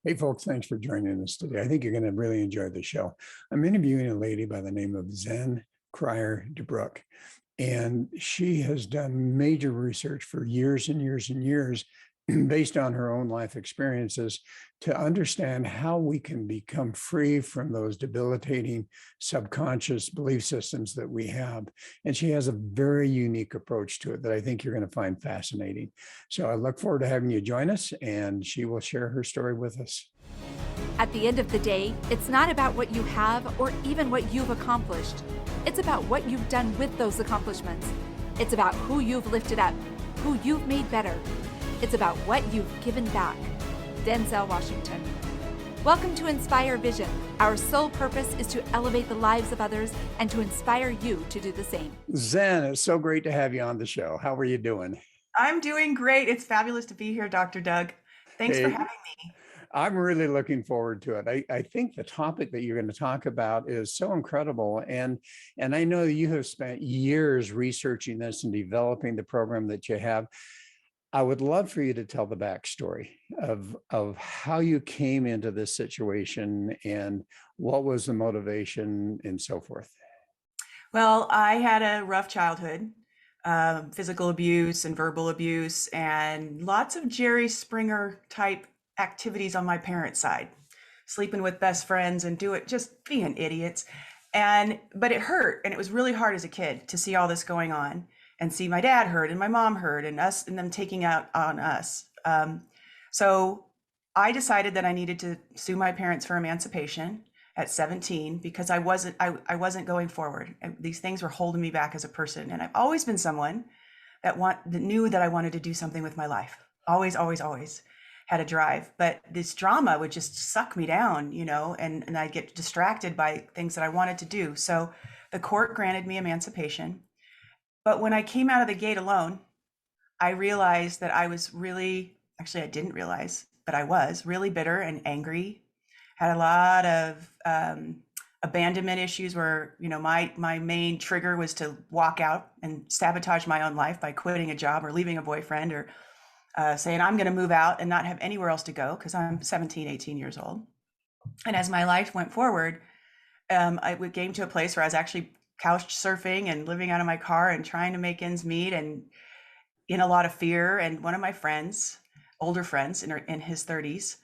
Hey, folks, thanks for joining us today. I think you're going to really enjoy the show. I'm interviewing a lady by the name of Zen Cryar DeBrucke, and she has done major research for years and years and years based on her own life experiences to understand how we can become free from those debilitating subconscious belief systems that we have. And she has a very unique approach to it that I think you're going to find fascinating. So I look forward to having you join us, and she will share her story with us. At the end of the day, it's not about what you have or even what you've accomplished. It's about what you've done with those accomplishments. It's about who you've lifted up, who you've made better. It's about what you've given back. Denzel Washington. Welcome to Inspire Vision. Our sole purpose is to elevate the lives of others and to inspire you to do the same. Zen, it's so great to have you on the show. How are you doing? I'm doing great. It's fabulous to be here, Dr. Doug. Thanks for having me. I'm really looking forward to it. I think the topic that you're going to talk about is so incredible. And I know you have spent years researching this and developing the program that you have. I would love for you to tell the backstory of how you came into this situation and what was the motivation and so forth. Well, I had a rough childhood, physical abuse and verbal abuse, and lots of Jerry Springer type activities on my parents' side, sleeping with best friends and just being idiots. But it hurt, and it was really hard as a kid to see all this going on and see my dad hurt and my mom hurt and us and them taking out on us. So I decided that I needed to sue my parents for emancipation at 17 because I wasn't going forward. And these things were holding me back as a person. And I've always been someone that knew that I wanted to do something with my life. Always had a drive. But this drama would just suck me down, and I'd get distracted by things that I wanted to do. So the court granted me emancipation. But when I came out of the gate alone, I realized that I didn't realize, but I was really bitter and angry. Had a lot of abandonment issues where, my main trigger was to walk out and sabotage my own life by quitting a job or leaving a boyfriend or saying I'm going to move out and not have anywhere else to go because I'm 17, 18 years old. And as my life went forward, I came to a place where I was actually couch surfing and living out of my car and trying to make ends meet and in a lot of fear. And one of my friends, older friends in his 30s,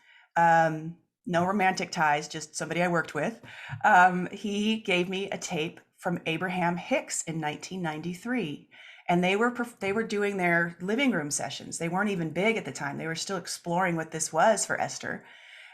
no romantic ties, just somebody I worked with, he gave me a tape from Abraham Hicks in 1993. And they were doing their living room sessions. They weren't even big at the time. They were still exploring what this was for Esther.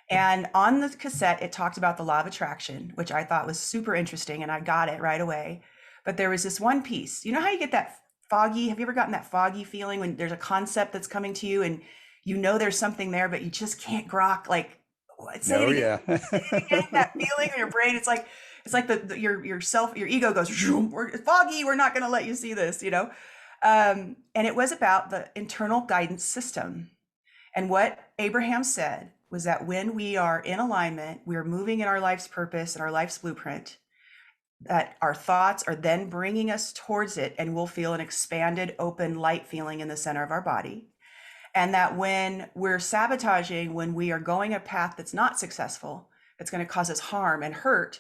And on the cassette, it talked about the law of attraction, which I thought was super interesting, and I got it right away. But there was this one piece. You know how you get that foggy? Have you ever gotten that foggy feeling when there's a concept that's coming to you and there's something there, but you just can't grok? Like, say it again. Getting that feeling in your brain. It's like your ego goes, we're foggy. We're not going to let you see this, And it was about the internal guidance system. And what Abraham said was that when we are in alignment, we are moving in our life's purpose and our life's blueprint, that our thoughts are then bringing us towards it, and we'll feel an expanded, open, light feeling in the center of our body. And that when we're sabotaging, when we are going a path that's not successful, it's going to cause us harm and hurt,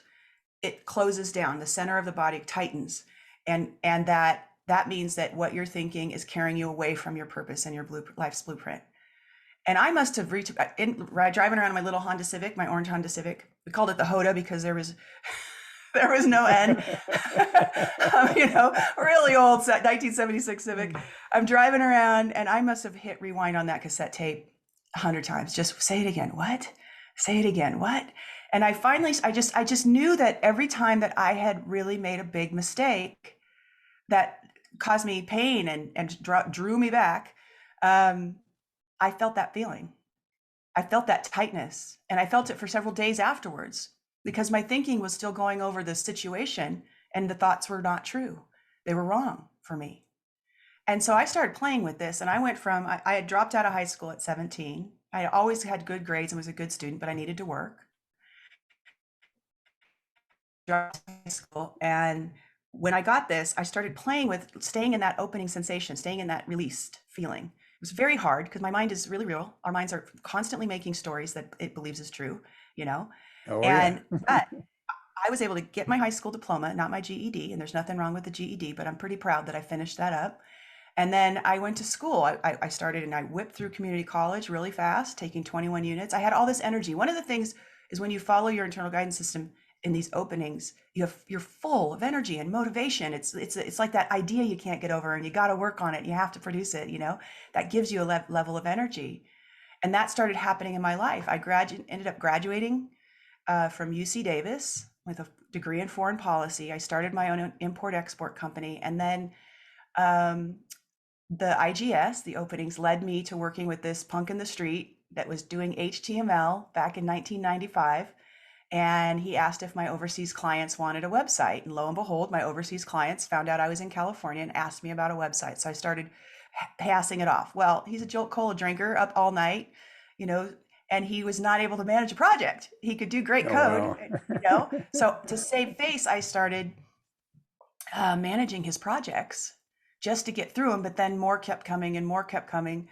it closes down, the center of the body tightens. And that means that what you're thinking is carrying you away from your purpose and your life's blueprint. And I must have driving around in my little Honda Civic, my orange Honda Civic. We called it the Hoda because there was no N. Really old 1976 Civic. I'm driving around and I must have hit rewind on that cassette tape 100 times. Just say it again. What? Say it again. What? And I just knew that every time that I had really made a big mistake that caused me pain and drew me back, I felt that feeling. I felt that tightness, and I felt it for several days afterwards because my thinking was still going over the situation and the thoughts were not true. They were wrong for me. And so I started playing with this, and I went from, I had dropped out of high school at 17. I had always had good grades and was a good student, but I needed to work. Dropped out of high school, and when I got this, I started playing with staying in that opening sensation, staying in that released feeling. It was very hard because my mind is really real. Our minds are constantly making stories that it believes is true, you know? Oh, yeah. And but I was able to get my high school diploma, not my GED, and there's nothing wrong with the GED, but I'm pretty proud that I finished that up. And then I went to school. I started and I whipped through community college really fast, taking 21 units. I had all this energy. One of the things is when you follow your internal guidance system in these openings, you're full of energy and motivation. It's like that idea you can't get over and you got to work on it. You have to produce it, you know, that gives you a level of energy. And that started happening in my life. I ended up graduating from UC Davis with a degree in foreign policy. I started my own import-export company. And then the IGS, the openings, led me to working with this punk in the street that was doing HTML back in 1995. And he asked if my overseas clients wanted a website. And lo and behold, my overseas clients found out I was in California and asked me about a website. So I started passing it off. Well, he's a Jolt Cola drinker, up all night, you know, and he was not able to manage a project. He could do great Oh, code, wow. you know. So to save face, I started managing his projects just to get through them. But then more kept coming and more kept coming,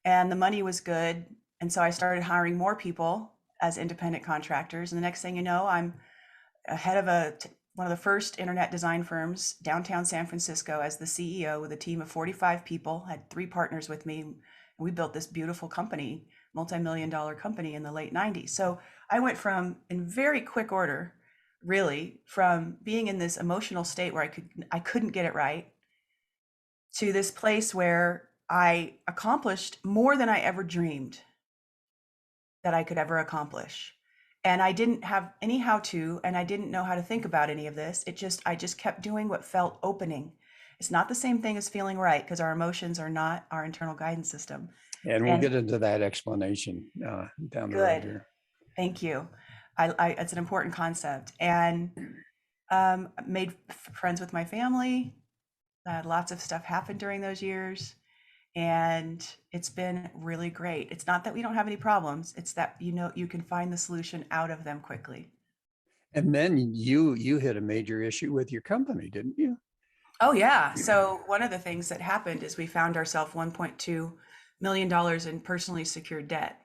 and the money was good. And so I started hiring more people as independent contractors. And the next thing you know, I'm head of one of the first internet design firms downtown San Francisco as the CEO with a team of 45 people. I had 3 partners with me, and we built this beautiful company, multi-million-dollar company in the late 90s. So I went from, in very quick order, really, from being in this emotional state where I couldn't get it right, to this place where I accomplished more than I ever dreamed that I could ever accomplish. And I didn't have any how to, and I didn't know how to think about any of this. I just kept doing what felt opening. It's not the same thing as feeling right, because our emotions are not our internal guidance system. And we'll And get into that explanation down the road good, here. thank you. It's an important concept. And made friends with my family. Lots of stuff happened during those years. And it's been really great. It's not that we don't have any problems. It's that, you know, you can find the solution out of them quickly. And then you hit a major issue with your company, didn't you? Oh, yeah. So one of the things that happened is we found ourselves $1.2 million in personally secured debt.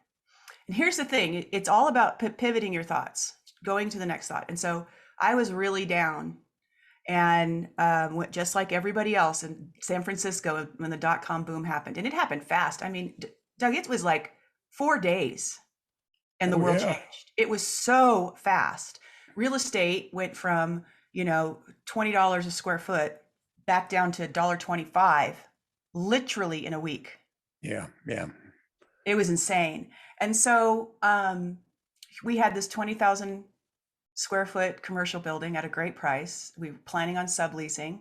And here's the thing. It's all about pivoting your thoughts, going to the next thought. And so I was really down, and just like everybody else in San Francisco when the dot-com boom happened. And it happened fast. I mean, Doug, it was like 4 days and the world changed. It was so fast. Real estate went from, you know, $20 a square foot back down to $1.25 literally in a week. Yeah, yeah. It was insane. And so we had this 20,000 square foot commercial building at a great price. We were planning on subleasing.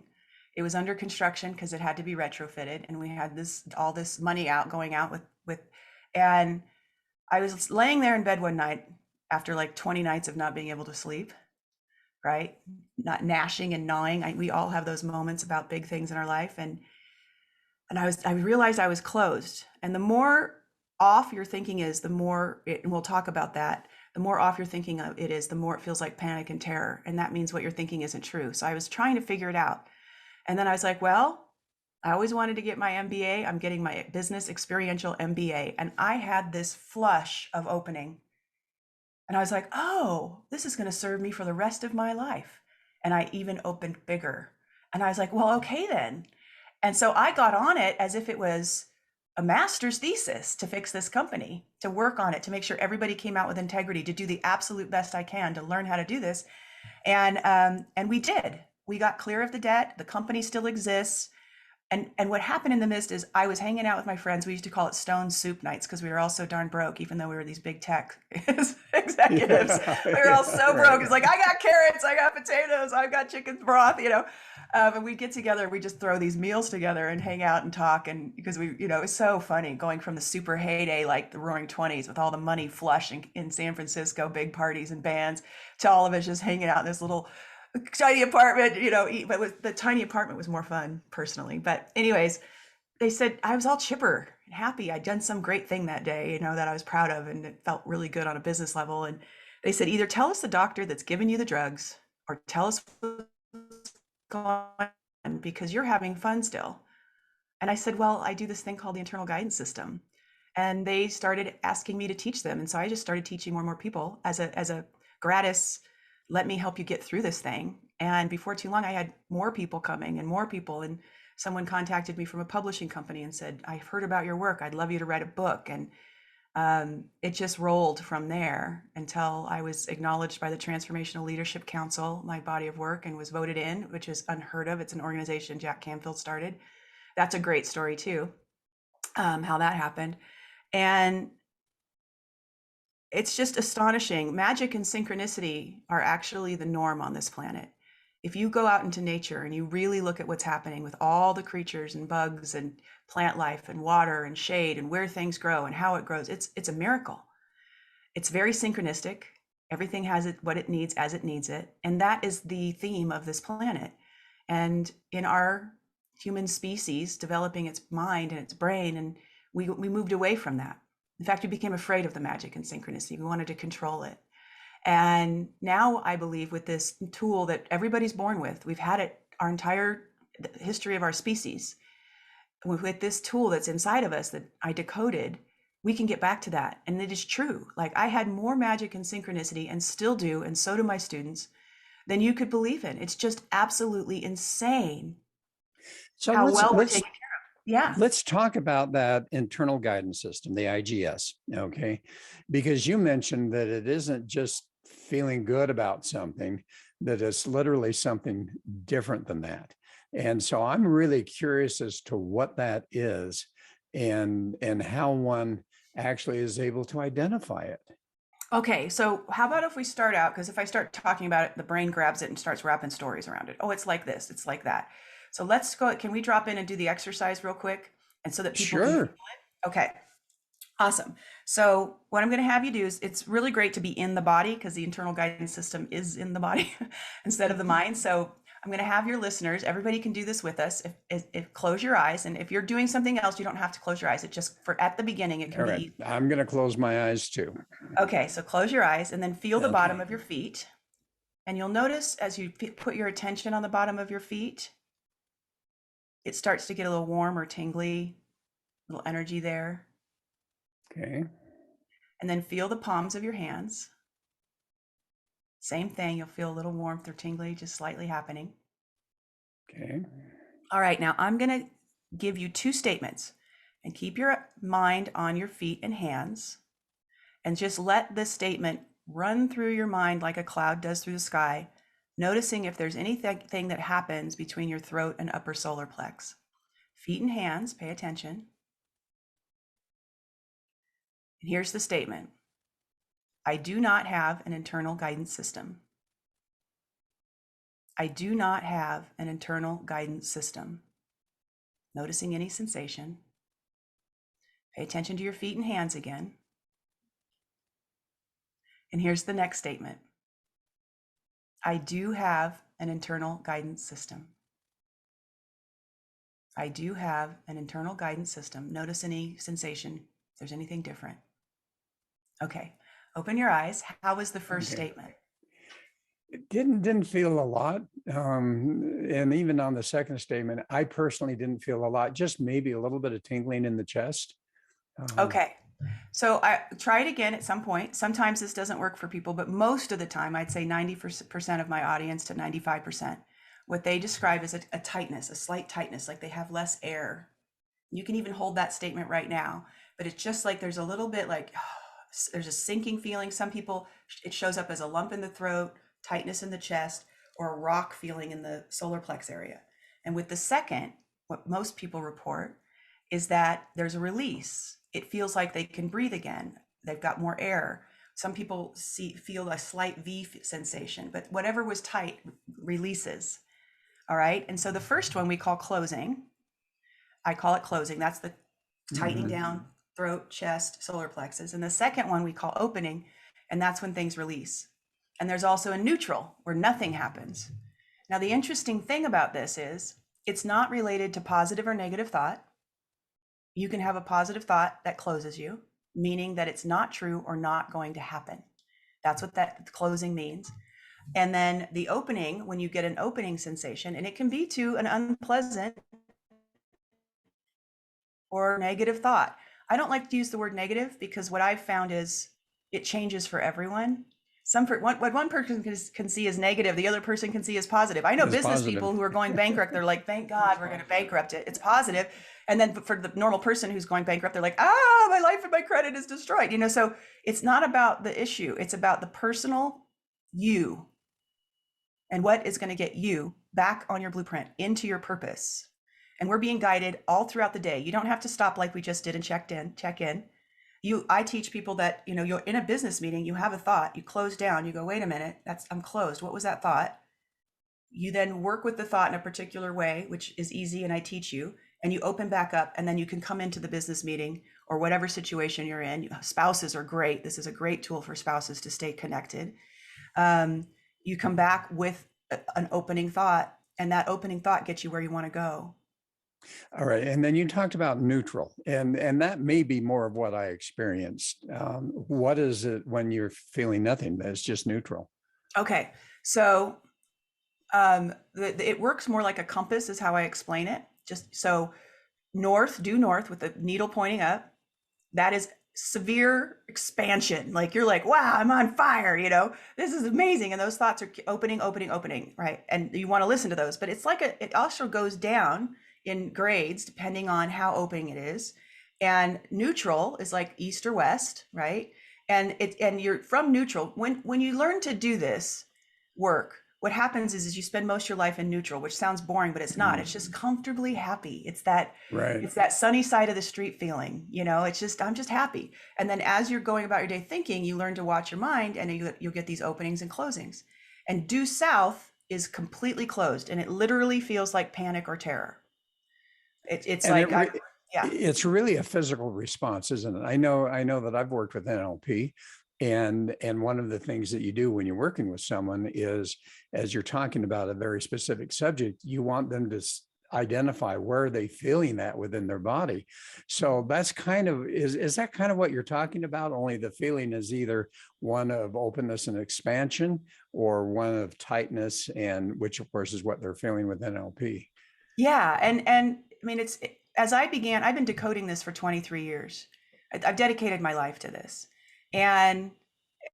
It was under construction because it had to be retrofitted, and we had all this money going out with and I was laying there in bed one night after like 20 nights of not being able to sleep, right? Not gnashing and gnawing. We all have those moments about big things in our life, and I realized I was closed. And the more off your thinking is, the more and we'll talk about that. The more off you're thinking of it is, the more it feels like panic and terror. And that means what you're thinking isn't true. So I was trying to figure it out. And then I was like, well, I always wanted to get my MBA. I'm getting my business experiential MBA. And I had this flush of opening. And I was like, oh, this is going to serve me for the rest of my life. And I even opened bigger. And I was like, well, okay then. And so I got on it as if it was a master's thesis to fix this company, to work on it, to make sure everybody came out with integrity, to do the absolute best I can to learn how to do this. And we did. We got clear of the debt. The company still exists. And what happened in the midst is I was hanging out with my friends. We used to call it stone soup nights because we were all so darn broke, even though we were these big tech executives. Yeah. We were all so broke. It's like, I got carrots, I got potatoes, I've got chicken broth, you know. And we'd get together, we just throw these meals together and hang out and talk. And because we, you know, it was so funny going from the super heyday, like the roaring 20s with all the money flush in San Francisco, big parties and bands, to all of us just hanging out in this little tiny apartment, you know. But the tiny apartment was more fun personally. But anyways, they said I was all chipper and happy. I'd done some great thing that day, you know, that I was proud of, and it felt really good on a business level. And they said, either tell us the doctor that's given you the drugs, or tell us what's going on, because you're having fun still. And I said, well, I do this thing called the internal guidance system. And they started asking me to teach them. And so I just started teaching more and more people as a gratis, let me help you get through this thing. And before too long, I had more people coming and more people. And someone contacted me from a publishing company and said, I've heard about your work. I'd love you to write a book. And it just rolled from there until I was acknowledged by the Transformational Leadership Council, my body of work, and was voted in, which is unheard of. It's an organization Jack Canfield started. That's a great story too, how that happened. And it's just astonishing. Magic and synchronicity are actually the norm on this planet. If you go out into nature and you really look at what's happening with all the creatures and bugs and plant life and water and shade and where things grow and how it grows, it's a miracle. It's very synchronistic. Everything has it what it needs as it needs it. And that is the theme of this planet. And in our human species developing its mind and its brain, and we moved away from that. In fact, we became afraid of the magic and synchronicity. We wanted to control it. And now I believe with this tool that everybody's born with, we've had it our entire history of our species. With this tool that's inside of us that I decoded, we can get back to that. And it is true. Like, I had more magic and synchronicity, and still do, and so do my students, than you could believe in. It's just absolutely insane So how let's well we're let's taken care of. Yeah. let's talk about that internal guidance system, the IGS, okay? Because you mentioned that it isn't just feeling good about something, that it's literally something different than that. And so I'm really curious as to what that is and how one actually is able to identify it. Okay, so how about if we start out, because if I start talking about it, the brain grabs it and starts wrapping stories around it. Oh, it's like this, it's like that. So let's go, can we drop in and do the exercise real quick? And so that people can feel Sure. it? Okay, awesome. So what I'm gonna have you do is, it's really great to be in the body because the internal guidance system is in the body instead of the mind. So I'm gonna have your listeners, everybody can do this with us. If close your eyes, and if you're doing something else, you don't have to close your eyes. It just, for at the beginning, it All can be right. easy. I'm going to close my eyes too. Okay, so close your eyes and then feel the bottom Okay. of your feet. And you'll notice as you put your attention on the bottom of your feet, it starts to get a little warm or tingly, little energy there. Okay. And then feel the palms of your hands. Same thing, you'll feel a little warmth or tingly, just slightly happening. Okay. All right, now I'm going to give you two statements, and keep your mind on your feet and hands, and just let this statement run through your mind like a cloud does through the sky, noticing if there's anything that happens between your throat and upper solar plex. Feet and hands, pay attention. And here's the statement. I do not have an internal guidance system. I do not have an internal guidance system. Noticing any sensation. Pay attention to your feet and hands again. And here's the next statement. I do have an internal guidance system. I do have an internal guidance system. Notice any sensation, if there's anything different. Okay, open your eyes. How was the first statement? It didn't feel a lot. And even on the second statement, I personally didn't feel a lot, just maybe a little bit of tingling in the chest. Okay, so I try it again at some point. Sometimes this doesn't work for people, but most of the time, I'd say 90% of my audience to 95%, what they describe as a tightness, a slight tightness, like they have less air. You can even hold that statement right now, but it's just like there's a little bit like, there's a sinking feeling. Some people, it shows up as a lump in the throat, tightness in the chest, or a rock feeling in the solar plex area. And with the second, what most people report is that there's a release. It feels like they can breathe again. They've got more air. Some people feel a slight V sensation, but whatever was tight releases. All right. And so the first one we call closing. I call it closing. That's the tightening down throat, chest, solar plexus. And the second one we call opening, and that's when things release. And there's also a neutral where nothing happens. Now, the interesting thing about this is it's not related to positive or negative thought. You can have a positive thought that closes you, meaning that it's not true or not going to happen. That's what that closing means. And then the opening, when you get an opening sensation, and it can be to an unpleasant or negative thought. I don't like to use the word negative because what I've found is it changes for everyone. What one person can see as negative, the other person can see as positive. I know It's business positive. people who are going bankrupt. They're like, thank God we're going to bankrupt it. It's positive. And then for the normal person who's going bankrupt, they're like, my life and my credit is destroyed. So it's not about the issue. It's about the personal you and what is going to get you back on your blueprint into your purpose. And we're being guided all throughout the day. You don't have to stop like we just did and check in. I teach people that, you're in a business meeting, you have a thought, you close down, you go, wait a minute, I'm closed. What was that thought? You then work with the thought in a particular way, which is easy. And I teach you, and you open back up, and then you can come into the business meeting or whatever situation you're in. Spouses are great. This is a great tool for spouses to stay connected. You come back with an opening thought, and that opening thought gets you where you want to go. All right. And then you talked about neutral, and that may be more of what I experienced. What is it when you're feeling nothing? That's just neutral. Okay. So it works more like a compass is how I explain it. Just so due north with the needle pointing up. That is severe expansion. Like you're like, wow, I'm on fire. This is amazing. And those thoughts are opening, right? And you want to listen to those, but it's like it also goes down in grades depending on how opening it is. And neutral is like east or west, right? And you're from neutral. When you learn to do this work, what happens is you spend most of your life in neutral, which sounds boring, but it's not. It's just comfortably happy. It's that sunny side of the street feeling. It's just, I'm just happy. And then as you're going about your day thinking, you learn to watch your mind, and you'll get these openings and closings. And due south is completely closed, and it literally feels like panic or terror. It's really a physical response, isn't it? I know that I've worked with NLP, and one of the things that you do when you're working with someone is, as you're talking about a very specific subject, you want them to identify where they're feeling that within their body. So that's is that kind of what you're talking about? Only the feeling is either one of openness and expansion or one of tightness, and which of course is what they're feeling with NLP. Yeah. And I mean, I've been decoding this for 23 years. I've dedicated my life to this. And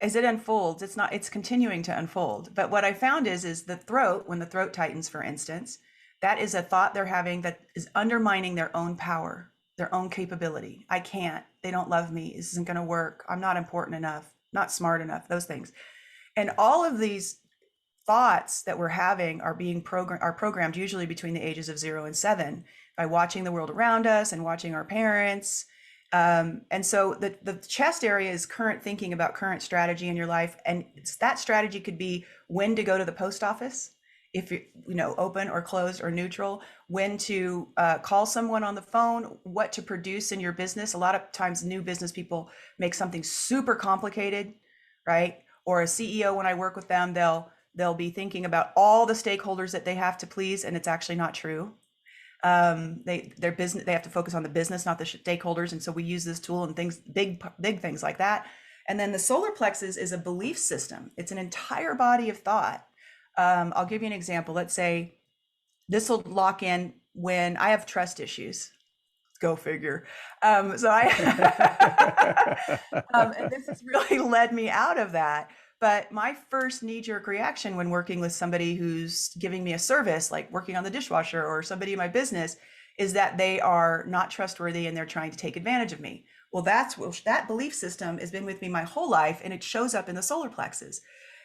as it unfolds, it's continuing to unfold. But what I found is the throat, when the throat tightens, for instance, that is a thought they're having that is undermining their own power, their own capability. I can't, they don't love me. This isn't going to work. I'm not important enough, not smart enough, those things. And all of these thoughts that we're having are programmed usually between the ages of 0 and 7 by watching the world around us and watching our parents. And so the chest area is current thinking about current strategy in your life. And that strategy could be when to go to the post office, if you're open or closed or neutral, when to call someone on the phone, what to produce in your business. A lot of times new business people make something super complicated, right? Or a CEO, when I work with them, they'll be thinking about all the stakeholders that they have to please, and it's actually not true. They have to focus on the business, not the stakeholders. And so we use this tool and things, big things like that. And then the solar plexus is a belief system. It's an entire body of thought. I'll give you an example. Let's say this will lock in when I have trust issues. Go figure. And this has really led me out of that. But my first knee-jerk reaction when working with somebody who's giving me a service, like working on the dishwasher or somebody in my business, is that they are not trustworthy and they're trying to take advantage of me. Well, that belief system has been with me my whole life, and it shows up in the solar plexus.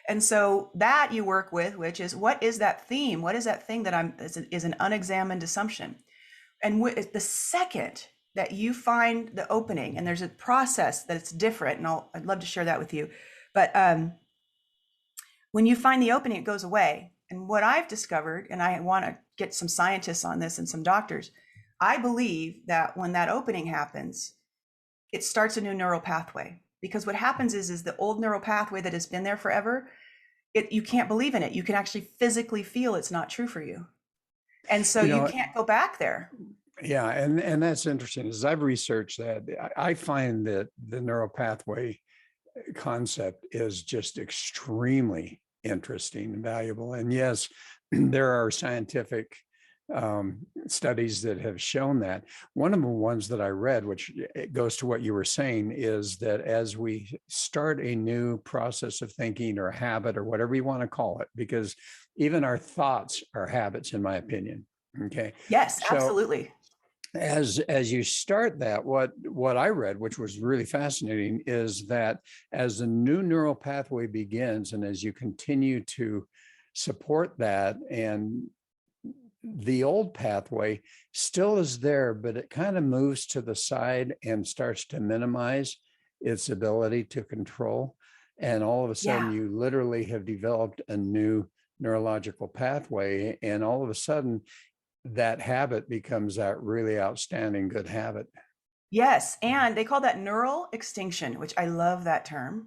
And so that you work with, which is, what is that theme? What is that thing that is an unexamined assumption? And the second that you find the opening, and there's a process that's different, and I'd love to share that with you. But when you find the opening, it goes away. And what I've discovered, and I want to get some scientists on this and some doctors, I believe that when that opening happens, it starts a new neural pathway. Because what happens is the old neural pathway that has been there forever, you can't believe in it. You can actually physically feel it's not true for you. And so you can't go back there. Yeah. And that's interesting. As I've researched that, I find that the neural pathway concept is just extremely interesting and valuable. And yes, there are scientific studies that have shown that. One of the ones that I read, which it goes to what you were saying, is that as we start a new process of thinking or habit or whatever you want to call it, because even our thoughts are habits, in my opinion. Okay. Yes, So absolutely. as you start that, what I read, which was really fascinating, is that as the new neural pathway begins, and as you continue to support that, and the old pathway still is there, but it kind of moves to the side and starts to minimize its ability to control. And all of a sudden, Yeah. you literally have developed a new neurological pathway. And all of a sudden, that habit becomes that really outstanding good habit. Yes, and they call that neural extinction, which I love that term.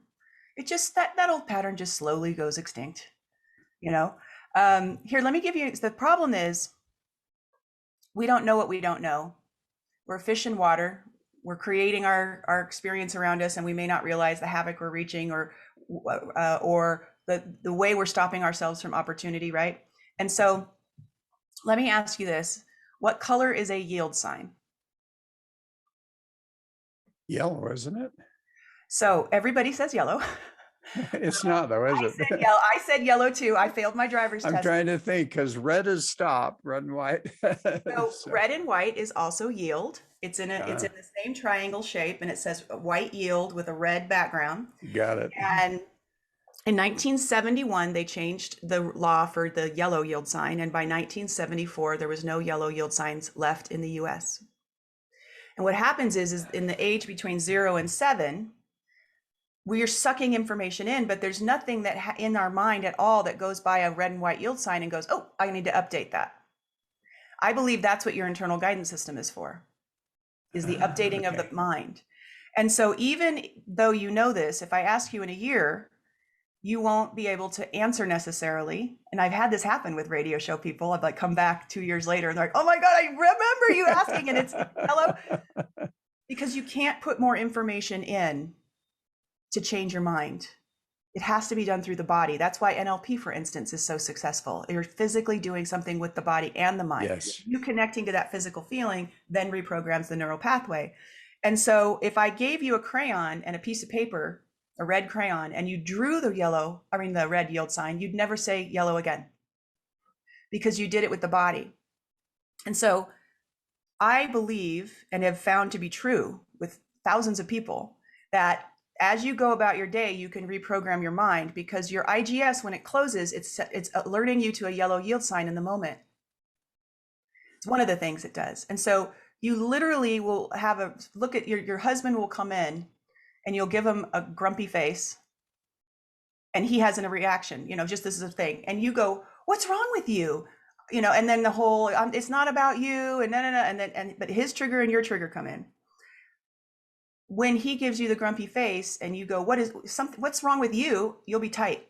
It just that old pattern just slowly goes extinct, you know. Here, let me give you the problem is we don't know what we don't know. We're fish in water. We're creating our experience around us, and we may not realize the havoc we're reaching, or the way we're stopping ourselves from opportunity, right? And so, let me ask you this: what color is a yield sign? Yellow, isn't it? So everybody says yellow. It's not though, is I it? said yellow. I said yellow too. I failed my driver's I'm test. trying to think, because red is stop, red and white. So red and white is also yield. It's in Ah. the same triangle shape, and it says white yield with a red background. Got it. And in 1971, they changed the law for the yellow yield sign, and by 1974, there was no yellow yield signs left in the U.S. And what happens is in the age between 0 and 7, we are sucking information in, but there's nothing that in our mind at all that goes by a red and white yield sign and goes, oh, I need to update that. I believe that's what your internal guidance system is for, is the updating of the mind. And so even though you know this, if I ask you in a year, you won't be able to answer necessarily. And I've had this happen with radio show people. I've like come back 2 years later and they're like, oh my God, I remember you asking, and it's hello. Because you can't put more information in to change your mind. It has to be done through the body. That's why NLP, for instance, is so successful. You're physically doing something with the body and the mind. Yes. You connecting to that physical feeling then reprograms the neural pathway. And so if I gave you a crayon and a piece of paper, a red crayon, and you drew the red yield sign, you'd never say yellow again because you did it with the body. And so I believe, and have found to be true with thousands of people, that as you go about your day, you can reprogram your mind, because your IGS, when it closes, it's alerting you to a yellow yield sign in the moment. It's one of the things it does. And so you literally will have a look at your husband will come in and you'll give him a grumpy face and he has a reaction, just this is a thing. And you go, what's wrong with you? And then the whole, it's not about you, and no, but his trigger and your trigger come in. When he gives you the grumpy face and you go, what's wrong with you? You'll be tight.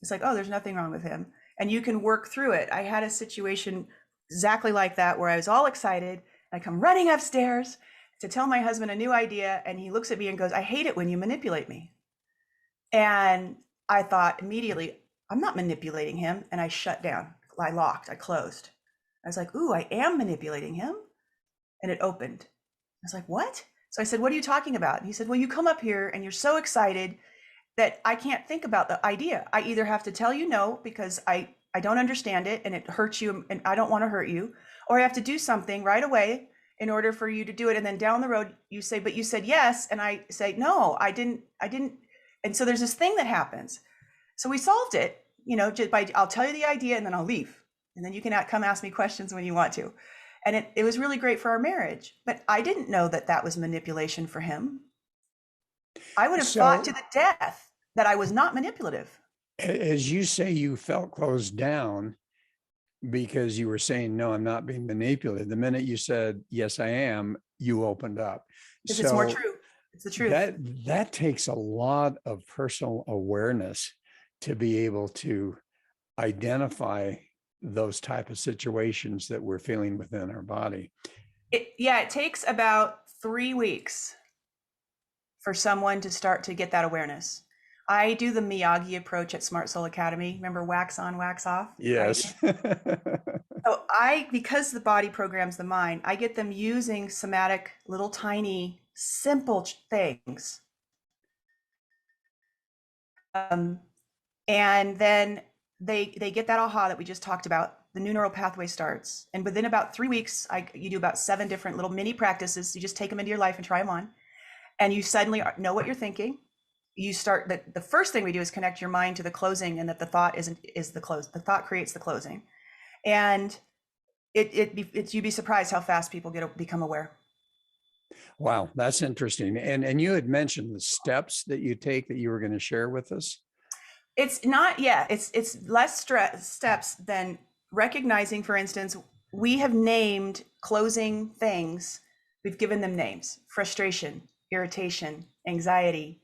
It's like, oh, there's nothing wrong with him. And you can work through it. I had a situation exactly like that where I was all excited. I come running upstairs to tell my husband a new idea. And he looks at me and goes, I hate it when you manipulate me. And I thought immediately, I'm not manipulating him. And I shut down. I locked, I closed. I was like, ooh, I am manipulating him. And it opened. I was like, what? So I said, what are you talking about? And he said, well, you come up here and you're so excited that I can't think about the idea. I either have to tell you no, because I don't understand it and it hurts you and I don't want to hurt you, or I have to do something right away in order for you to do it. And then down the road, you say, but you said yes. And I say, no, I didn't. And so there's this thing that happens. So we solved it, just by, I'll tell you the idea and then I'll leave. And then you can come ask me questions when you want to. And it was really great for our marriage. But I didn't know that was manipulation for him. I would have thought to the death that I was not manipulative. As you say, you felt closed down because you were saying, no, I'm not being manipulated. The minute you said, yes, I am, you opened up. Because it's more true. It's the truth. That takes a lot of personal awareness to be able to identify those type of situations that we're feeling within our body. It takes about 3 weeks for someone to start to get that awareness. I do the Miyagi approach at Smart Soul Academy. Remember wax on, wax off? Yes. Right? So because the body programs the mind, I get them using somatic, little tiny, simple things. And then they get that aha that we just talked about. The new neural pathway starts. And within about 3 weeks, you do about 7 different little mini practices. You just take them into your life and try them on. And you suddenly know what you're thinking. You start, the first thing we do is connect your mind to the closing, and that the thought is the close. The thought creates the closing. And you'd be surprised how fast people become aware. Wow, that's interesting. And you had mentioned the steps that you take that you were going to share with us. It's not, yeah, it's less steps than recognizing, for instance, we have named closing things. We've given them names: frustration, irritation, anxiety,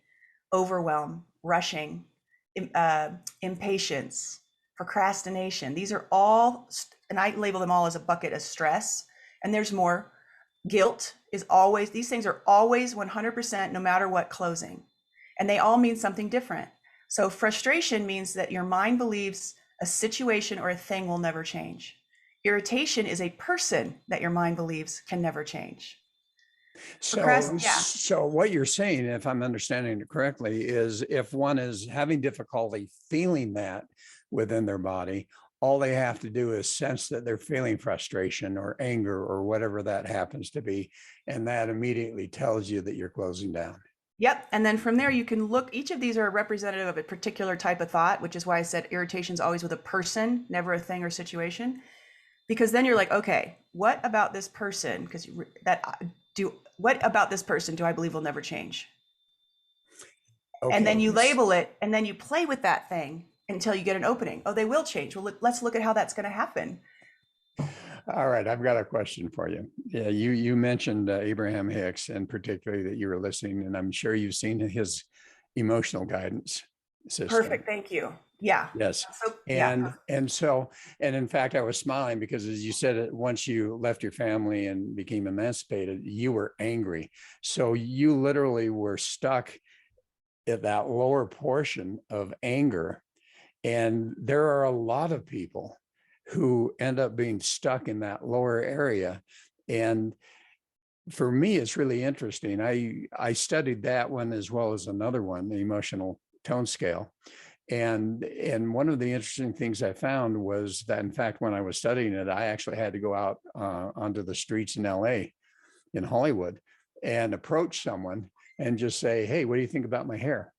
overwhelm, rushing, impatience, procrastination. These are all, and I label them all as a bucket of stress. And there's more. Guilt is always, these things are always 100%, no matter what, closing. And they all mean something different. So frustration means that your mind believes a situation or a thing will never change. Irritation is a person that your mind believes can never change. So what you're saying, if I'm understanding it correctly, is if one is having difficulty feeling that within their body, all they have to do is sense that they're feeling frustration or anger or whatever that happens to be. And that immediately tells you that you're closing down. Yep. And then from there, you can look, each of these are representative of a particular type of thought, which is why I said irritation is always with a person, never a thing or situation. Because then you're like, okay, what about this person? What about this person do I believe will never change? Okay. And then you label it, and then you play with that thing until you get an opening. Oh, they will change. Well, let's look at how that's going to happen. All right, I've got a question for you. Yeah, you mentioned Abraham Hicks, and particularly that you were listening, and I'm sure you've seen his emotional guidance system. Perfect, thank you. Yeah. Yes. And in fact, I was smiling because, as you said, once you left your family and became emancipated, you were angry. So you literally were stuck at that lower portion of anger. And there are a lot of people who end up being stuck in that lower area. And for me, it's really interesting. I studied that one as well as another one, the emotional tone scale. And one of the interesting things I found was that, in fact, when I was studying it, I actually had to go out onto the streets in LA, in Hollywood, and approach someone and just say, hey, what do you think about my hair?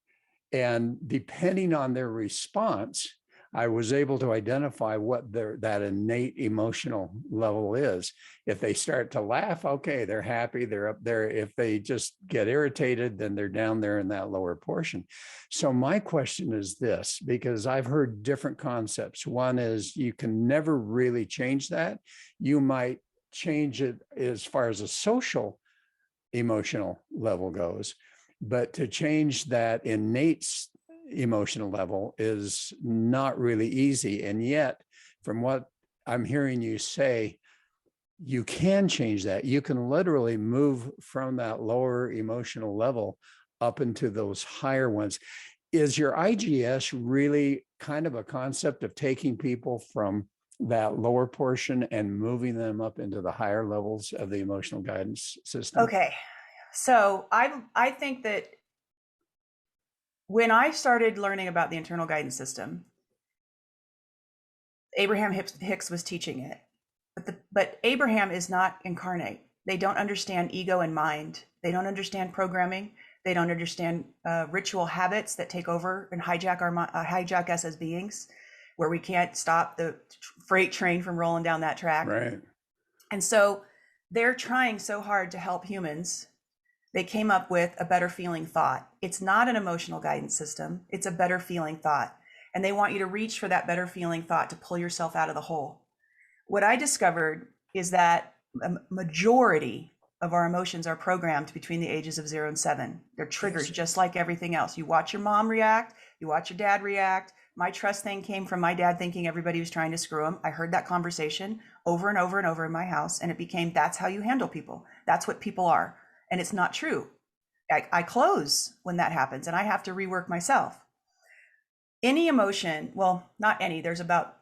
And depending on their response, I was able to identify what that innate emotional level is. If they start to laugh, okay, they're happy, they're up there. If they just get irritated, then they're down there in that lower portion. So my question is this, because I've heard different concepts. One is you can never really change that. You might change it as far as a social emotional level goes, but to change that innate emotional level is not really easy. And yet, from what I'm hearing you say, you can change that. You can literally move from that lower emotional level up into those higher ones. Is your IGS really kind of a concept of taking people from that lower portion and moving them up into the higher levels of the emotional guidance system? Okay. So I think that when I started learning about the internal guidance system, Abraham Hicks was teaching it, but Abraham is not incarnate. They don't understand ego and mind. They don't understand programming. They don't understand ritual habits that take over and hijack us as beings, where we can't stop the freight train from rolling down that track. Right. And so they're trying so hard to help humans. They came up with a better feeling thought. It's not an emotional guidance system. It's a better feeling thought. And they want you to reach for that better feeling thought to pull yourself out of the hole. What I discovered is that a majority of our emotions are programmed between the ages of 0 and 7. They're triggers just like everything else. You watch your mom react, you watch your dad react. My trust thing came from my dad thinking everybody was trying to screw him. I heard that conversation over and over and over in my house, and it became, that's how you handle people. That's what people are. And it's not true. I close when that happens, and I have to rework myself. Any emotion, well, not any, there's about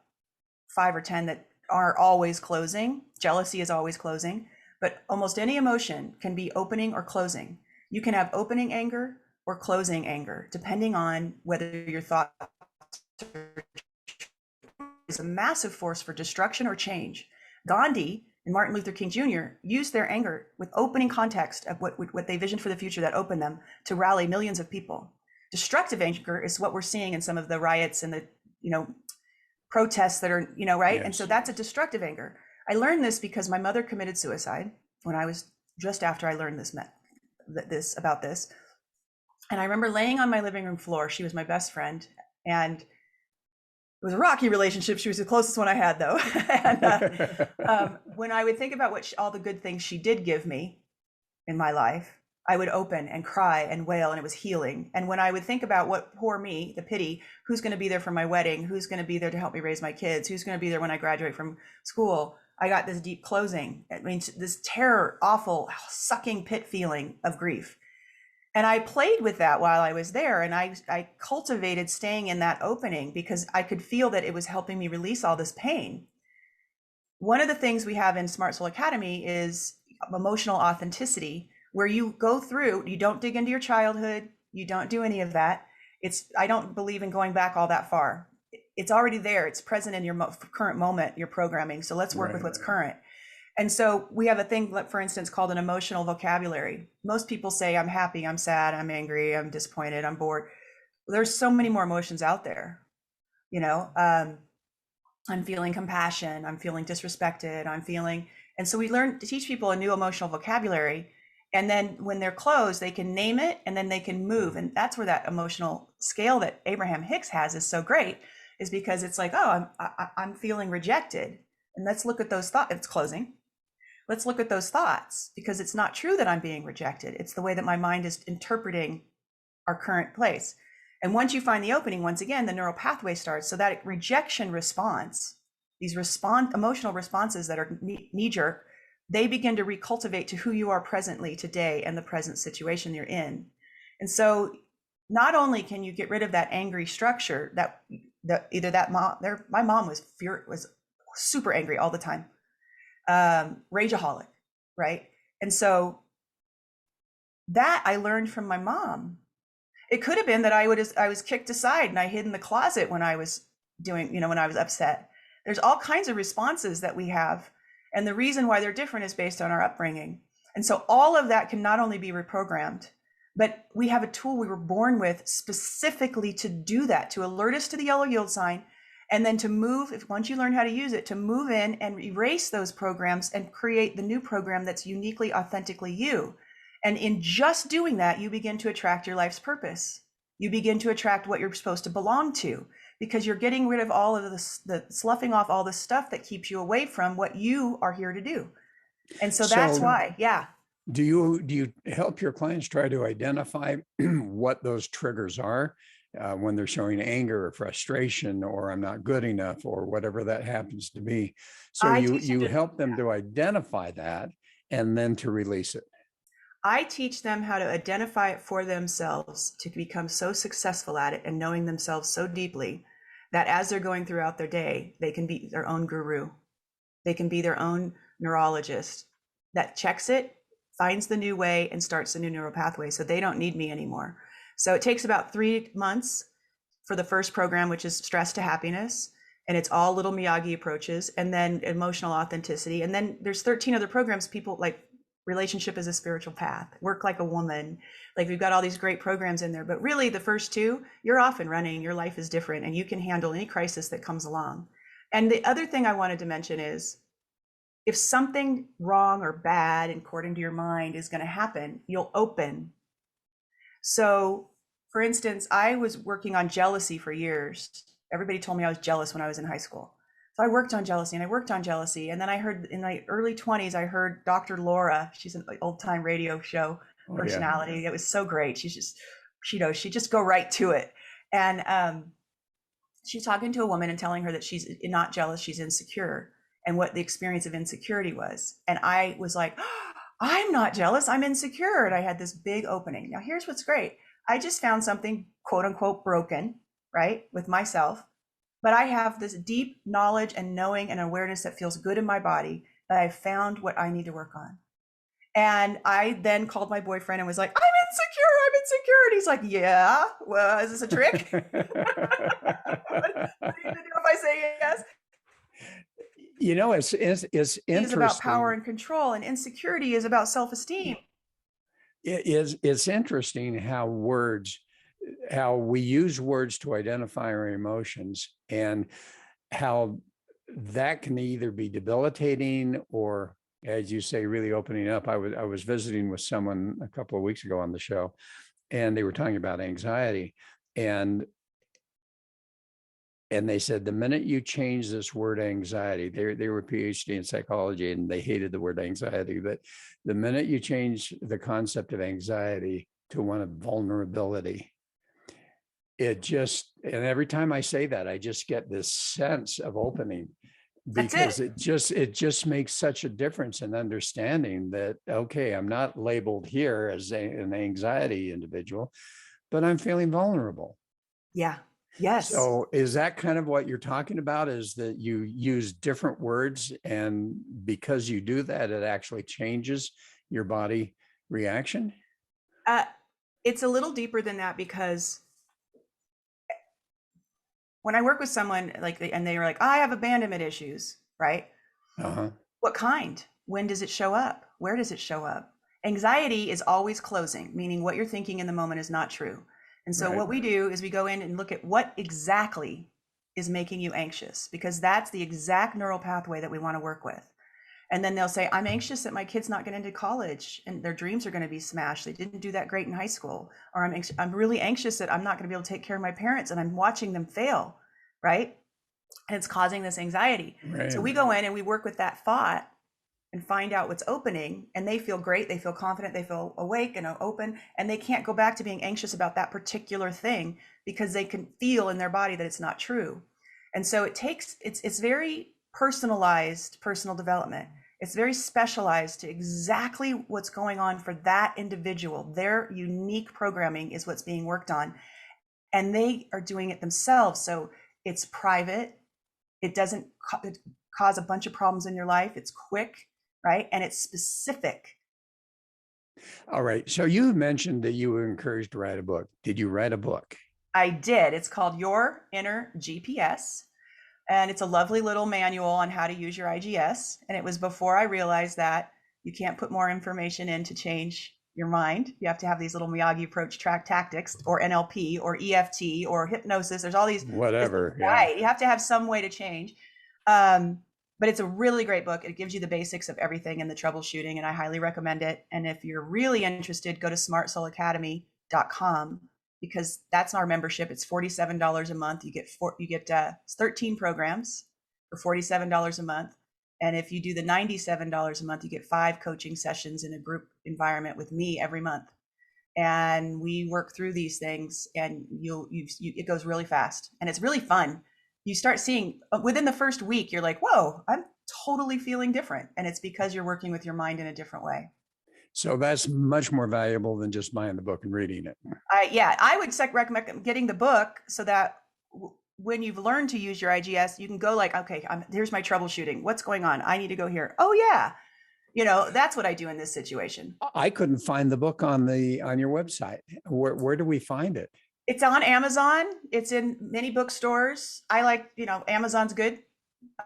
5 or 10 that are always closing. Jealousy is always closing, but almost any emotion can be opening or closing. You can have opening anger or closing anger, depending on whether your thought is a massive force for destruction or change. Gandhi and Martin Luther King Jr. used their anger with opening context of what they visioned for the future that opened them to rally millions of people. Destructive anger is what we're seeing in some of the riots and the, protests that are, right? Yes. And so that's a destructive anger. I learned this because my mother committed suicide when I was just after I learned about this. And I remember laying on my living room floor. She was my best friend, and it was a rocky relationship. She was the closest one I had, though. And when I would think about all the good things she did give me in my life, I would open and cry and wail, and it was healing. And when I would think about what poor me, the pity, who's going to be there for my wedding, who's going to be there to help me raise my kids, who's going to be there when I graduate from school, I got this deep closing. It means this terror, awful, sucking pit feeling of grief. And I played with that while I was there, and I cultivated staying in that opening because I could feel that it was helping me release all this pain. One of the things we have in Smart Soul Academy is emotional authenticity, where you go through, you don't dig into your childhood, you don't do any of that. I don't believe in going back all that far. It's already there. It's present in your current moment, your programming. So let's work with what's current. And so we have a thing, for instance, called an emotional vocabulary. Most people say, I'm happy, I'm sad, I'm angry, I'm disappointed, I'm bored. There's so many more emotions out there. I'm feeling compassion, I'm feeling disrespected, and so we learn to teach people a new emotional vocabulary. And then when they're closed, they can name it and then they can move. And that's where that emotional scale that Abraham Hicks has is so great, is because it's like, oh, I'm feeling rejected. And let's look at those thoughts. It's closing. Let's look at those thoughts, because it's not true that I'm being rejected. It's the way that my mind is interpreting our current place. And once you find the opening, once again, the neural pathway starts. So that rejection response, these emotional responses that are knee-jerk, they begin to recultivate to who you are presently today and the present situation you're in. And so not only can you get rid of that angry structure my mom was super angry all the time, rageaholic, right? And so that I learned from my mom. It could have been that I was kicked aside and I hid in the closet when I was when I was upset. There's all kinds of responses that we have. And the reason why they're different is based on our upbringing. And so all of that can not only be reprogrammed, but we have a tool we were born with specifically to do that, to alert us to the yellow yield sign, and then to move, once you learn how to use it, to move in and erase those programs and create the new program that's uniquely, authentically you. And in just doing that, you begin to attract your life's purpose. You begin to attract what you're supposed to belong to, because you're getting rid of all of the sloughing off all the stuff that keeps you away from what you are here to do. And so that's why, yeah. Do you help your clients try to identify what those triggers are when they're showing anger or frustration, or I'm not good enough, or whatever that happens to be? So you help them to identify that and then to release it. I teach them how to identify it for themselves, to become so successful at it and knowing themselves so deeply that as they're going throughout their day, they can be their own guru. They can be their own neurologist that checks it, finds the new way, and starts the new neural pathway, so they don't need me anymore. So it takes about 3 months for the first program, which is stress to happiness. And it's all little Miyagi approaches, and then emotional authenticity. And then there's 13 other programs, people like relationship as a spiritual path, work like a woman. Like, we've got all these great programs in there, but really the first 2, you're off and running, your life is different, and you can handle any crisis that comes along. And the other thing I wanted to mention is, if something wrong or bad according to your mind is going to happen, you'll open. So for instance, I was working on jealousy for years. Everybody told me I was jealous when I was in high school. So I worked on jealousy and I worked on jealousy. And then I heard in my early 20s, I heard Dr. Laura, she's an old time radio show personality. It was so great. She just go right to it. And she's talking to a woman and telling her that she's not jealous, she's insecure, and what the experience of insecurity was. And I was like, oh, I'm not jealous, I'm insecure. And I had this big opening. Now here's what's great. I just found something quote unquote broken, right, with myself. but I have this deep knowledge and knowing and awareness that feels good in my body that I found what I need to work on. And I then called my boyfriend and was like, I'm insecure. And he's like, yeah, well, is this a trick? What are you gonna do if I say yes? You know, it's interesting. It's about power and control, and insecurity is about self-esteem. It's interesting how we use words to identify our emotions, and how that can either be debilitating or, as you say, really opening up. I was visiting with someone a couple of weeks ago on the show, and they were talking about anxiety, and they said the minute you change this word anxiety, they were PhD in psychology and they hated the word anxiety, but the minute you change the concept of anxiety to one of vulnerability, and every time I say that, I just get this sense of opening, because it just makes such a difference in understanding that, okay, I'm not labeled here as an anxiety individual, but I'm feeling vulnerable. Yeah. Yes. So is that kind of what you're talking about, is that you use different words, and because you do that, it actually changes your body reaction? It's a little deeper than that, because when I work with someone and they're like, I have abandonment issues, right? Uh-huh. What kind? When does it show up? Where does it show up? Anxiety is always closing, meaning what you're thinking in the moment is not true. And so what we do is we go in and look at what exactly is making you anxious, because that's the exact neural pathway that we want to work with. And then they'll say, I'm anxious that my kid's not getting into college and their dreams are going to be smashed. They didn't do that great in high school. Or I'm really anxious that I'm not going to be able to take care of my parents and I'm watching them fail, right? And it's causing this anxiety. Right. So we go in and we work with that thought and find out what's opening, and they feel great, they feel confident, they feel awake and open, and they can't go back to being anxious about that particular thing because they can feel in their body that it's not true. And so it's very personalized personal development. It's very specialized to exactly what's going on for that individual. Their unique programming is what's being worked on, and they are doing it themselves. So it's private. It doesn't cause a bunch of problems in your life. It's quick, right? And it's specific. All right. So you mentioned that you were encouraged to write a book. Did you write a book? I did. It's called Your Inner GPS. And it's a lovely little manual on how to use your IGS. And it was before I realized that you can't put more information in to change your mind. You have to have these little Miyagi approach track tactics, or NLP, or EFT, or hypnosis. There's all these. Whatever. Right. You have to have some way to change. But it's a really great book. It gives you the basics of everything and the troubleshooting, and I highly recommend it. And if you're really interested, go to smartsoulacademy.com, because that's our membership. It's $47 a month. You get 13 programs for $47 a month. And if you do the $97 a month, you get 5 coaching sessions in a group environment with me every month. And we work through these things, and it goes really fast, and it's really fun. You start seeing within the first week, you're like, whoa, I'm totally feeling different. And it's because you're working with your mind in a different way. So that's much more valuable than just buying the book and reading it. I would recommend getting the book, so that when you've learned to use your IGS, you can go like, okay, here's my troubleshooting. What's going on? I need to go here. Oh yeah. That's what I do in this situation. I couldn't find the book on your website. Where do we find it? It's on Amazon. It's in many bookstores. I like, Amazon's good.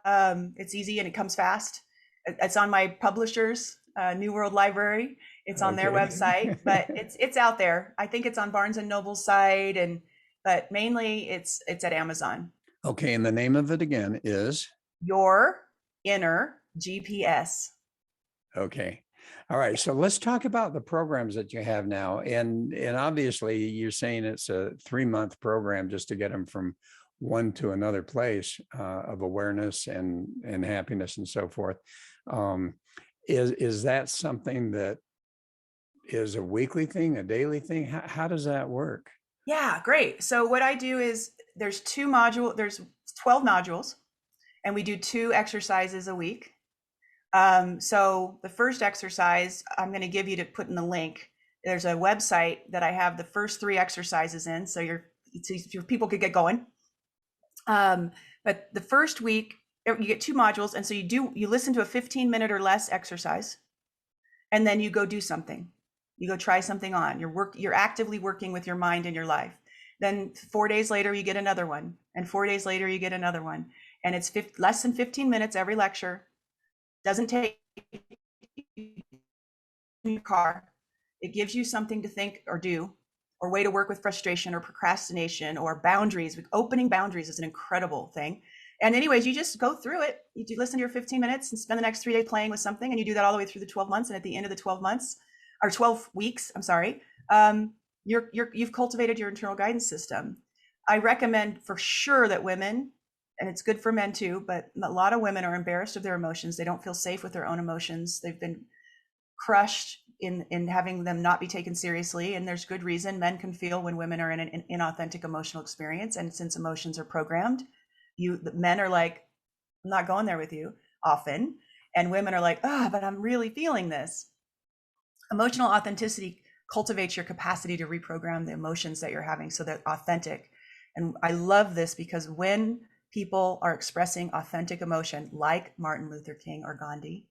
It's easy and it comes fast. It's on my publisher's New World Library. It's on their website, but it's out there. I think it's on Barnes and Noble's site, but mainly it's at Amazon. Okay, and the name of it again is Your Inner GPS. Okay. All right. So let's talk about the programs that you have now. And obviously you're saying it's a 3-month program just to get them from one to another place of awareness and happiness and so forth. Is that something that is a weekly thing, a daily thing? How does that work? Yeah, great. So what I do is there's 12 modules, and we do 2 exercises a week. So the first exercise I'm going to give you to put in the link. There's a website that I have the first 3 exercises in, so your people could get going. But the first week, you get 2 modules. And so you listen to a 15-minute or less exercise, and then you go do something. You go try something on. You're actively working with your mind and your life. Then 4 days later, you get another one. And 4 days later, you get another one. And it's less than 15 minutes every lecture. Doesn't take you in your car. It gives you something to think or do, or way to work with frustration or procrastination or boundaries. Opening boundaries is an incredible thing. And anyways, you just go through it. You do listen to your 15 minutes and spend the next 3 days playing with something. And you do that all the way through the 12 months. And at the end of the 12 months, or 12 weeks, I'm sorry, you've cultivated your internal guidance system. I recommend for sure that women, and it's good for men too, but a lot of women are embarrassed of their emotions. They don't feel safe with their own emotions. They've been crushed in having them not be taken seriously. And there's good reason. Men can feel when women are in an inauthentic emotional experience. And since emotions are programmed, the men are like, I'm not going there with you often. And women are like, but I'm really feeling this. Emotional authenticity cultivates your capacity to reprogram the emotions that you're having so they're authentic. And I love this because when people are expressing authentic emotion, like Martin Luther King or Gandhi,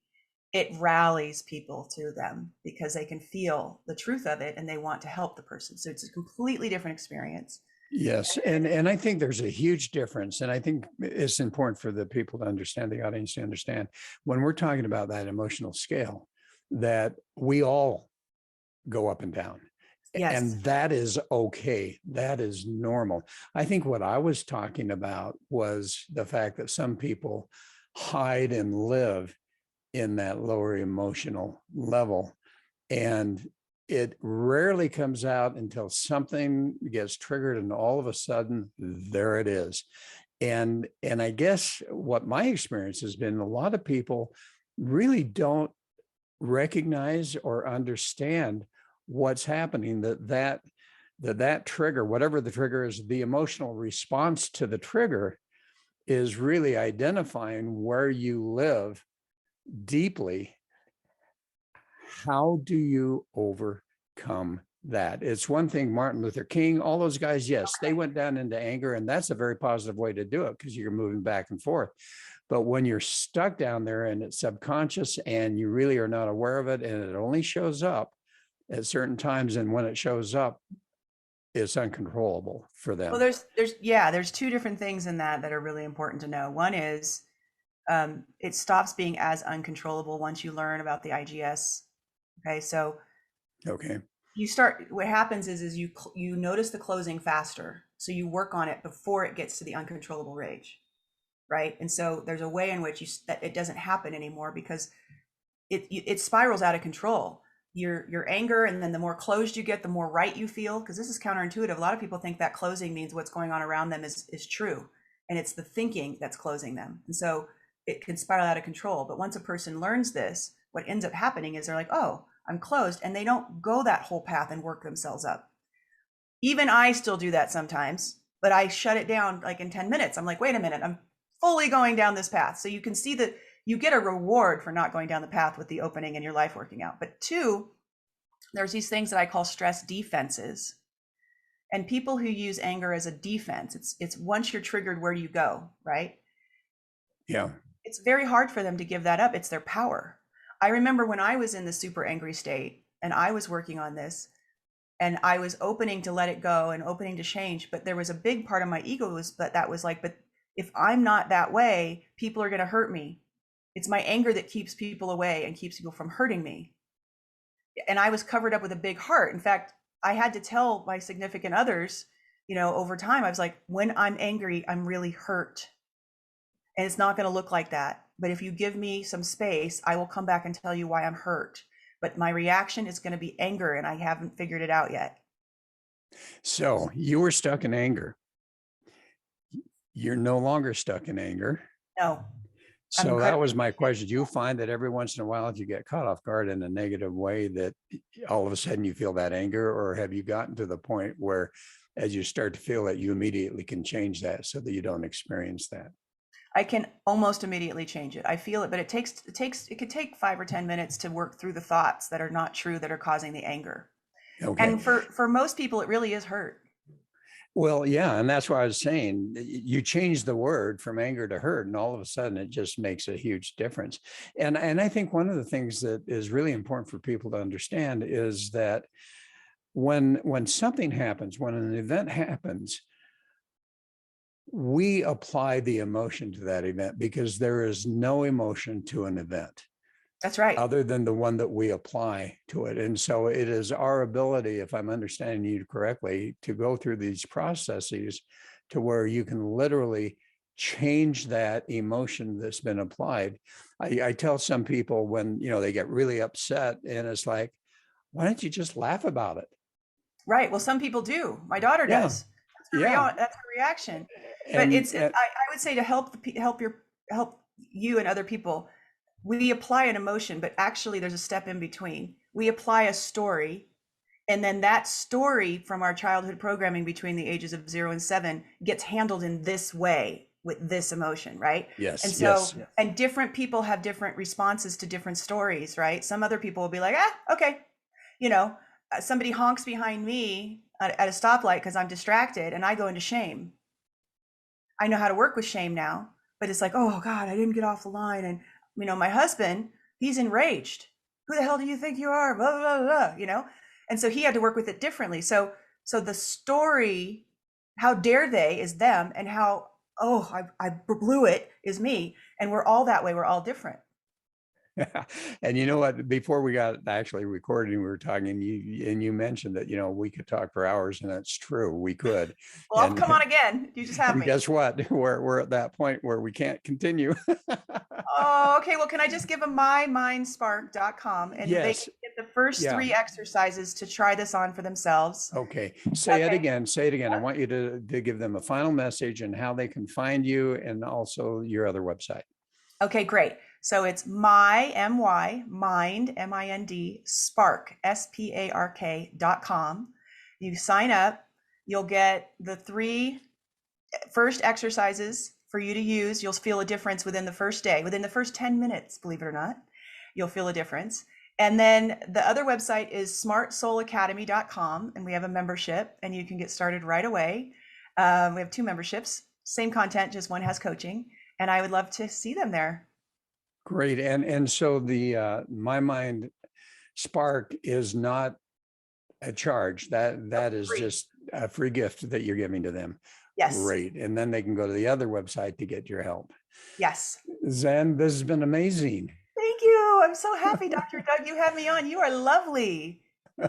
it rallies people to them because they can feel the truth of it and they want to help the person. So it's a completely different experience. Yes. And I think there's a huge difference. And I think it's important for the people to understand, the audience to understand, when we're talking about that emotional scale, that we all go up and down. Yes. And that is okay. That is normal. I think what I was talking about was the fact that some people hide and live in that lower emotional level. And it rarely comes out until something gets triggered and all of a sudden, there it is. And I guess what my experience has been, a lot of people really don't recognize or understand what's happening, that trigger, whatever the trigger is, the emotional response to the trigger is really identifying where you live deeply. How do you overcome that? It's one thing, Martin Luther King, all those guys, yes, they went down into anger, and that's a very positive way to do it because you're moving back and forth. But when you're stuck down there and it's subconscious and you really are not aware of it, and it only shows up at certain times, and when it shows up, it's uncontrollable for them. Well, there's two different things in that are really important to know. One is it stops being as uncontrollable once you learn about the IGS. Okay, so what happens is you notice the closing faster, so you work on it before it gets to the uncontrollable rage, right? And so there's a way in which that it doesn't happen anymore because it spirals out of control. Your anger, and then the more closed you get, the more right you feel, because this is counterintuitive. A lot of people think that closing means what's going on around them is true, and it's the thinking that's closing them. And so it can spiral out of control. But once a person learns this, what ends up happening is they're like, oh, I'm closed, and they don't go that whole path and work themselves up. Even I still do that sometimes, but I shut it down like in 10 minutes. I'm like, wait a minute, I'm fully going down this path. So you can see that you get a reward for not going down the path with the opening and your life working out. But two, there's these things that I call stress defenses. And people who use anger as a defense, it's once you're triggered, where do you go, right? Yeah. It's very hard for them to give that up. It's their power. I remember when I was in the super angry state and I was working on this and I was opening to let it go and opening to change, but there was a big part of my ego that was like, but if I'm not that way, people are going to hurt me. It's my anger that keeps people away and keeps people from hurting me. And I was covered up with a big heart. In fact, I had to tell my significant others, over time, I was like, when I'm angry, I'm really hurt. And it's not going to look like that. But if you give me some space, I will come back and tell you why I'm hurt. But my reaction is going to be anger, and I haven't figured it out yet. So you were stuck in anger. You're no longer stuck in anger. No. So that was my question. Do you find that every once in a while, if you get caught off guard in a negative way, that all of a sudden you feel that anger? Or have you gotten to the point where as you start to feel it, you immediately can change that so that you don't experience that? I can almost immediately change it. I feel it, but it could take 5 or 10 minutes to work through the thoughts that are not true that are causing the anger. Okay. And for most people, it really is hurt. Well, yeah, and that's why I was saying you change the word from anger to hurt, and all of a sudden it just makes a huge difference. And I think one of the things that is really important for people to understand is that when something happens, when an event happens, we apply the emotion to that event because there is no emotion to an event That's right. other than the one that we apply to it. And so it is our ability, if I'm understanding you correctly, to go through these processes to where you can literally change that emotion that's been applied. I tell some people when, they get really upset and it's like, why don't you just laugh about it? Right. Well, some people do. My daughter Yeah. does. Yeah. That's her reaction. But And, I would say to help you and other people, we apply an emotion, but actually there's a step in between. We apply a story, and then that story from our childhood programming between the ages of 0 and 7 gets handled in this way with this emotion, right? yes. And so, and different people have different responses to different stories, right? Some other people will be like, okay, somebody honks behind me at a stoplight because I'm distracted, and I go into shame. I know how to work with shame now, but it's like, oh God, I didn't get off the line. And, my husband, he's enraged. Who the hell do you think you are? Blah, blah, blah, blah, And so he had to work with it differently. So the story, how dare they is them, and how, I blew it is me. And we're all that way. We're all different. And you know what? Before we got actually recording, we were talking. You mentioned that we could talk for hours, and that's true. We could. Well, I'll come on again. You just have me. Guess what? We're at that point where we can't continue. Oh, okay. Well, can I just give them mymindspark.com and they can get the first 3 exercises to try this on for themselves. Okay. Say it again. Say it again. I want you to give them a final message and how they can find you and also your other website. Okay, great. So it's mind, M-I-N-D, spark, SPARK.com. You sign up, you'll get the 3 first exercises for you to use. You'll feel a difference within the first day, within the first 10 minutes, believe it or not, you'll feel a difference. And then the other website is smartsoulacademy.com, and we have a membership and you can get started right away. We have 2 memberships, same content, just one has coaching, and I would love to see them there. Great. And so the My Mind Spark is not a charge. That is just a free gift that you're giving to them. Yes. Great. And then they can go to the other website to get your help. Yes. Zen, this has been amazing. Thank you. I'm so happy, Dr. Doug, you had me on. You are lovely.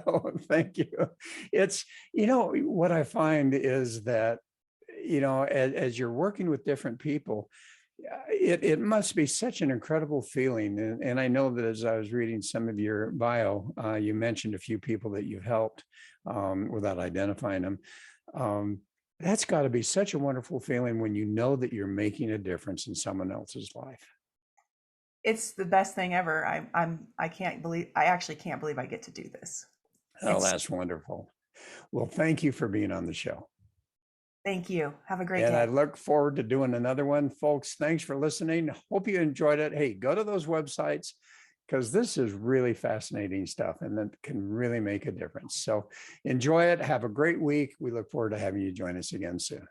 Oh, thank you. It's, what I find is that, as you're working with different people, it must be such an incredible feeling. And I know that as I was reading some of your bio, you mentioned a few people that you've helped without identifying them. That's got to be such a wonderful feeling when you know that you're making a difference in someone else's life. It's the best thing ever. I actually can't believe I get to do this. Oh, that's wonderful. Well, thank you for being on the show. Thank you. Have a great day. And I look forward to doing another one. Folks, thanks for listening. Hope you enjoyed it. Hey, go to those websites because this is really fascinating stuff and that can really make a difference. So enjoy it. Have a great week. We look forward to having you join us again soon.